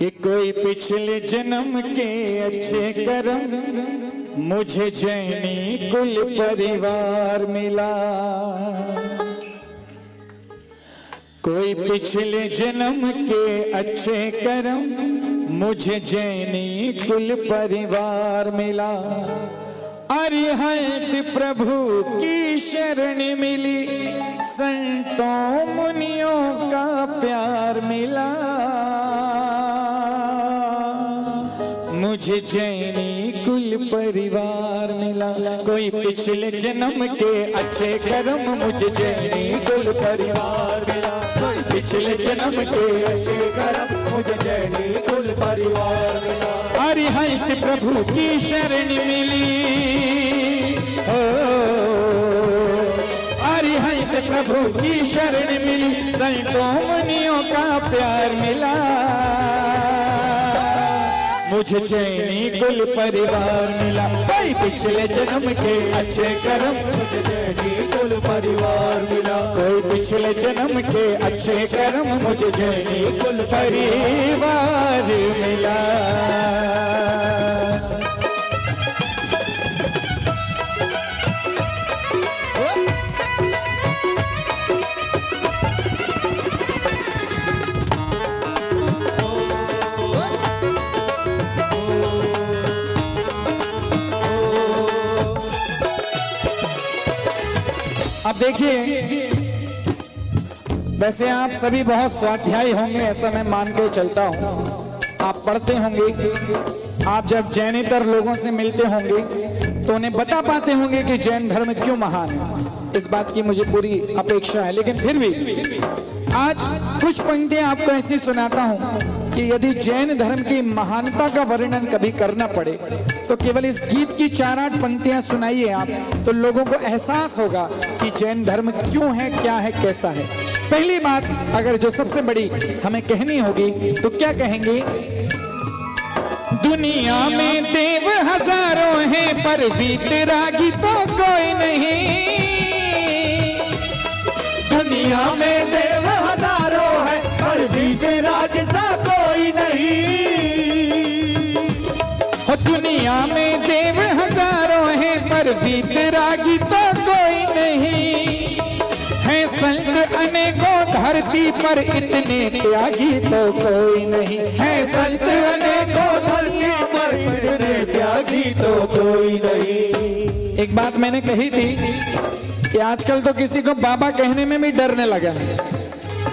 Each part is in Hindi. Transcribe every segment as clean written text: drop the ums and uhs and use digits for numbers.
कि कोई पिछले जन्म के अच्छे कर्म मुझे जैनी कुल परिवार मिला। कोई पिछले जन्म के अच्छे कर्म मुझे जैनी कुल परिवार मिला। अरिहंत प्रभु की शरण मिली, संतों मुनियों का प्यार मिला। मुझे जैनी कुल परिवार मिला। कोई पिछले जन्म के अच्छे कर्म मुझे जैनी कुल परिवार मिला। कोई पिछले जन्म के अच्छे कर्म मुझे जैनी कुल परिवार मिला। अरिहंत प्रभु की शरण मिली, अरिहंत प्रभु की शरण मिली, संतों मुनियों का प्यार मिला। मुझे जैनी कुल परिवार मिला। कोई पिछले जन्म के अच्छे कर्म मुझे जैनी कुल परिवार मिला। कोई पिछले जन्म के अच्छे कर्म मुझे जैनी कुल परिवार मिला। अब देखिए, वैसे आप सभी बहुत स्वाध्यायी होंगे, ऐसा मैं मान के चलता हूँ। आप पढ़ते होंगे, आप जब जैनेतर लोगों से मिलते होंगे तो उन्हें बता पाते होंगे कि जैन धर्म क्यों महान है। इस बात की मुझे पूरी अपेक्षा है। लेकिन फिर भी आज कुछ पंक्तियां आपको ऐसी सुनाता हूं कि यदि जैन धर्म की महानता का वर्णन कभी करना पड़े तो केवल इस गीत की 4-8 पंक्तियां सुनाइए आप, तो लोगों को एहसास होगा कि जैन धर्म क्यों है, क्या है, कैसा है। पहली बात अगर जो सबसे बड़ी हमें कहनी होगी तो क्या कहेंगे? दुनिया में देव हजारों हैं पर वीतरागी तो कोई नहीं। दुनिया में देव हजारों हैं पर वीतराग सा कोई नहीं। दुनिया में देव हजारों हैं पर वीतरागी तो कोई नहीं। है संत अनेकों धरती पर इतने त्यागी तो कोई नहीं। है संत अनेकों धरती पर इतने त्यागी तो कोई नहीं। एक बात मैंने कही थी कि आजकल तो किसी को बाबा कहने में भी डरने लगा है।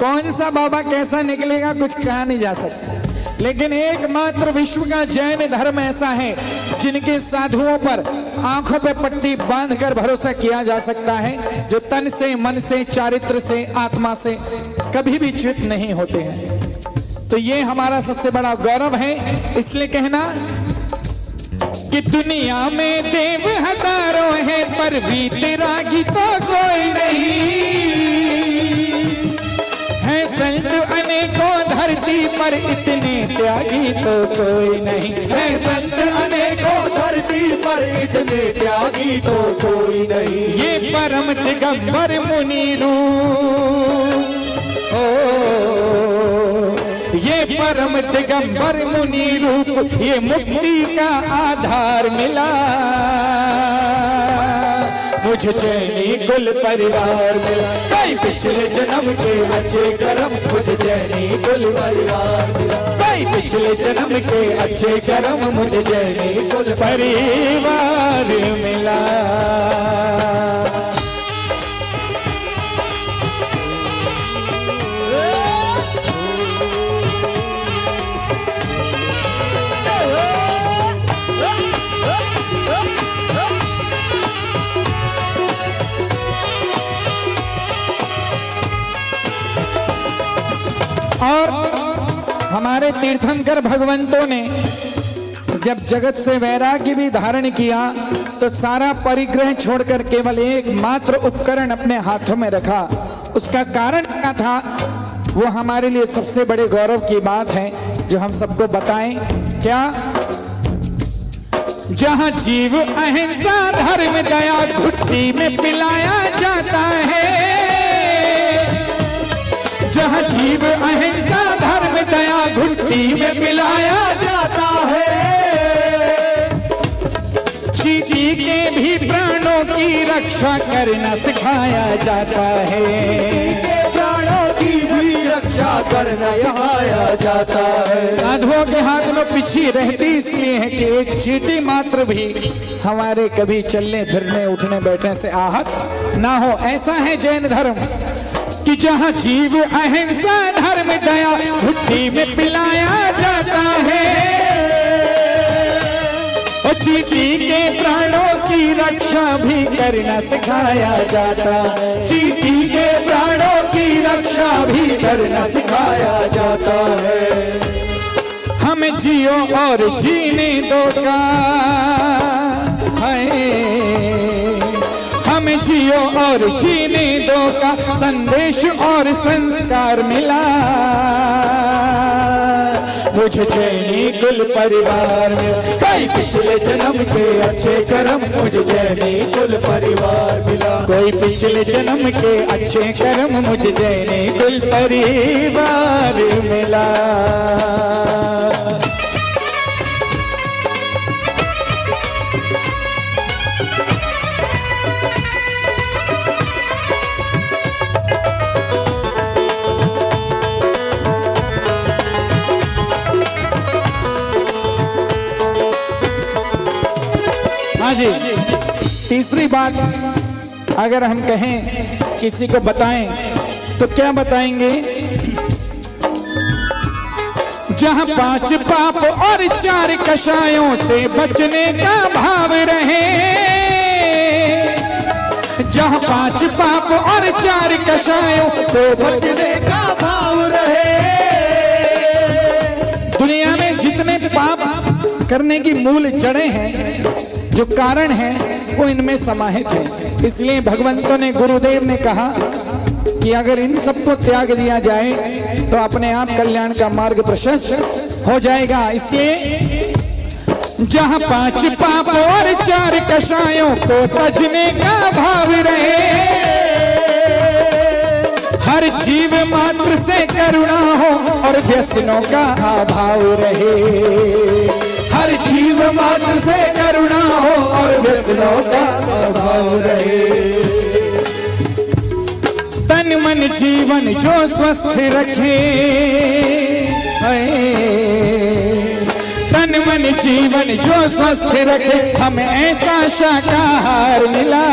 कौन सा बाबा कैसा निकलेगा कुछ कहा नहीं जा सकता। लेकिन एकमात्र विश्व का जैन धर्म ऐसा है जिनके साधुओं पर आंखों पे पट्टी बांधकर भरोसा किया जा सकता है, जो तन से, मन से, चारित्र से, आत्मा से कभी भी च्युत नहीं होते हैं। तो ये हमारा सबसे बड़ा गौरव है। इसलिए कहना कि दुनिया में देव हजारों हैं पर वीतरागी तो कोई नहीं। है संत अनेकों धरती पर इतने त्यागी तो कोई नहीं। है संत अनेकों धरती पर इतने त्यागी तो कोई नहीं। ये परम दिगंबर मुनि रूप, ये परम दिगंबर मुनि रूप, ये मुक्ति का आधार मिला। मुझे जैनी कुल परिवार मिला। कई पिछले जन्म के अच्छे कर्म मुझे जैनी कुल परिवार मिला। कई पिछले जन्म के अच्छे कर्म मुझे जैनी कुल परिवार मिला। और हमारे तीर्थंकर भगवंतों ने जब जगत से वैराग्य भी धारण किया तो सारा परिग्रह छोड़कर केवल एकमात्र उपकरण अपने हाथों में रखा। उसका कारण क्या था वो हमारे लिए सबसे बड़े गौरव की बात है जो हम सबको बताएं। क्या? जहां जीव अहिंसा धर्म दया घुट्टी में पिलाया जाता है। जहां जीव अहिंसा धर्म दया घुट्टी में पिलाया रक्षा करना सिखाया जाता है। प्राणों की भी रक्षा करना सिखाया जाता है। साधुओं के हाथ में पिछी रहती इसलिए है कि एक चींटी मात्र भी हमारे कभी चलने फिरने उठने बैठने से आहत ना हो। ऐसा है जैन धर्म कि जहाँ जीव अहिंसा धर्म दया भुट्टी में पिलाया जाता है। और चींटी के प्राणों की रक्षा भी करना सिखाया जाता है। चींटी के प्राणों की रक्षा भी करना सिखाया जाता है। हमें जियो और जीने दो का है, हमें जियो और जीने दो का संदेश और संस्कार मिला। मुझे जैनी कुल परिवार में कई पिछले जन्म के अच्छे कर्म मुझे जैनी कुल परिवार मिला। कोई पिछले जन्म के अच्छे कर्म मुझे जैनी कुल परिवार मिला। हाँ जी, तीसरी बात अगर हम कहें किसी को बताएं तो क्या बताएंगे? जहाँ 5 पाप और 4 कषायों से बचने का भाव रहे, जहाँ 5 पाप और 4 कषायों से बचने का भाव रहे। दुनिया में जितने पाप करने की मूल जड़ें हैं, जो कारण हैं, वो इनमें समाहित है। इसलिए भगवंतों ने, गुरुदेव ने कहा कि अगर इन सबको त्याग दिया जाए तो अपने आप कल्याण का मार्ग प्रशस्त हो जाएगा। इसलिए जहाँ 5 पाप और 4 कषायों को तजने का भाव रहे, हर जीव मात्र से करुणा हो और व्यसनों का अभाव रहे। हर जीव मात्र से करुणा हो और व्यसनों का अभाव रहे। तन मन जीवन जो स्वस्थ रखे, तन मन जीवन जो स्वस्थ रखे, हमें ऐसा शाकाहार मिला।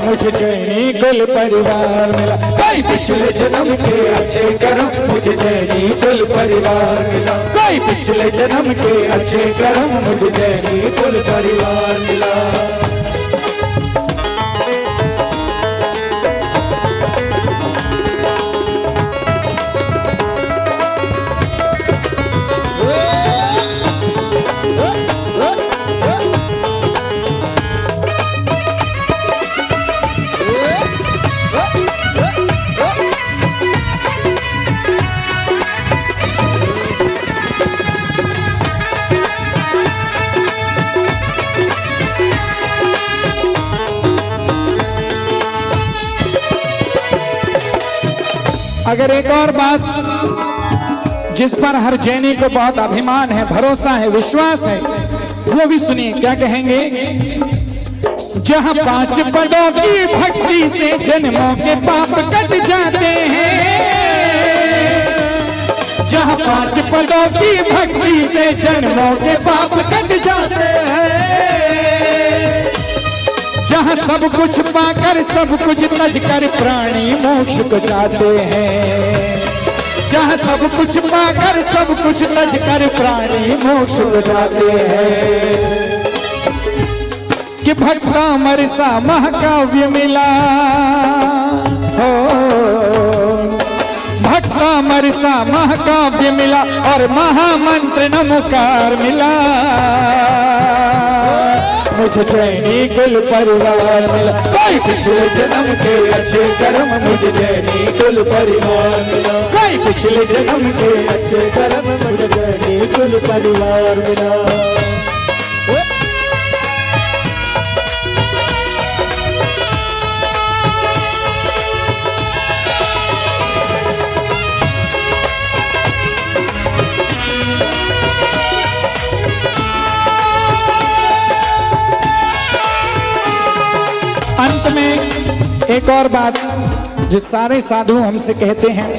मुझे जैनी कुल परिवार मिला। कई पिछले जन्म के अच्छे कर्म मुझे जैनी कुल परिवार मिला। कई पिछले जन्म के अच्छे कर्म मुझे जैनी कुल परिवार मिला। अगर एक और बात जिस पर हर जैनी को बहुत अभिमान है, भरोसा है, विश्वास है, वो भी सुनिए। क्या कहेंगे? जहाँ 5 पदों की भक्ति से जन्मों के पाप कट जाते हैं, जहाँ 5 पदों की भक्ति से जन्मों के पाप कट जाते हैं, जहाँ सब कुछ पाकर सब कुछ तज कर प्राणी मोक्ष को जाते हैं, जहाँ सब कुछ पाकर सब कुछ तज कर प्राणी मोक्ष को जाते हैं। कि भक्तामर सा महाकाव्य मिला हो, भक्तामर सा महाकाव्य मिला और महामंत्र नमोकार मिला। मुझे जैनी कुल परिवार मिला। कई पिछले जन्म के अच्छे कर्म मुझे जैनी कुल परिवार मिला। कई पिछले जन्म के अच्छे कर्म मुझे जैनी कुल परिवार मिला। अंत में एक और बात जो सारे साधु हमसे कहते हैं,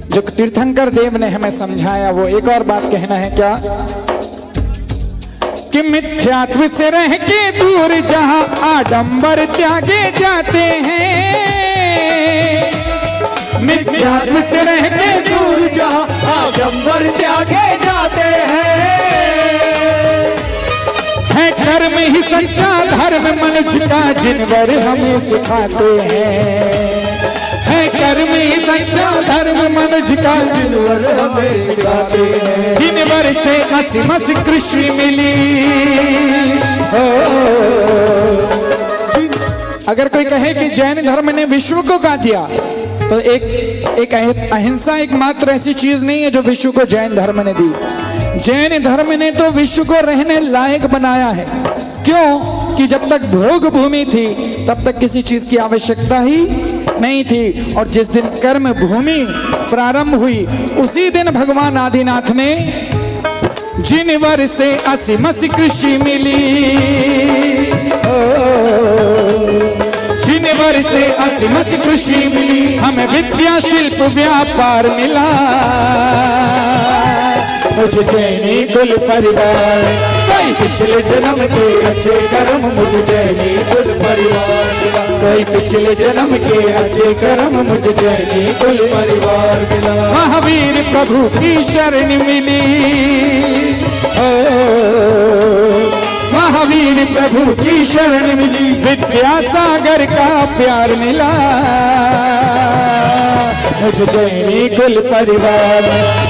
जो तीर्थंकर देव ने हमें समझाया, वो एक और बात कहना है क्या कि मिथ्यात्व से रह के दूर जहां आडंबर त्यागे जाते हैं, मिथ्यात्व से रह के दूर जहाँ आडंबर त्यागे जाते हैं, है कर्म ही सच्चा धर्म मनुष्य का जिनवर हमें सिखाते हैं, है कर्म ही सच्चा धर्म मनुष्य का जिनवर हमें सिखाते हैं, जिनवर से असीमस कृषि मिली। अगर कोई कहे कि जैन धर्म ने विश्व को गा दिया, तो एक अहिंसा एकमात्र ऐसी चीज नहीं है जो विश्व को जैन धर्म ने दी। जैन धर्म ने तो विश्व को रहने लायक बनाया है। क्यों कि जब तक भोग भूमि थी तब तक किसी चीज की आवश्यकता ही नहीं थी, और जिस दिन कर्म भूमि प्रारंभ हुई उसी दिन भगवान आदिनाथ ने जिनवर से असीमस कृषि मिली, जिनवर से असीमस कृषि मिली, हमें विद्या शिल्प व्यापार मिला, मुझे जैनी कुल परिवार, कोई पिछले जन्म के अच्छे कर्म, मुझे जैनी कुल परिवार मिला, कोई पिछले जन्म के अच्छे कर्म, मुझे जैनी कुल परिवार मिला, महावीर प्रभु की शरण मिली, महावीर प्रभु की शरण मिली, विद्यासागर का प्यार मिला, मुझे जैनी कुल परिवार,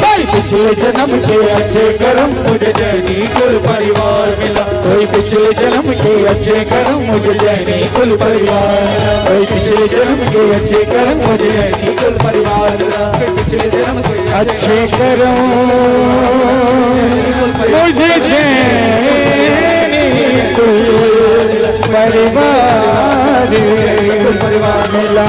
कोई पिछले जन्म के अच्छे कर्म, मुझे जैनी कुल परिवार मिला, कोई पिछले जन्म के अच्छे कर्म, मुझे जैनी कुल परिवार मिला, कोई पिछले जन्म के अच्छे कर्म, मुझे जैनी कुल परिवार मिला, कोई पिछले जन्म के अच्छे कर्म मुझे जैनी कुल परिवार मिला।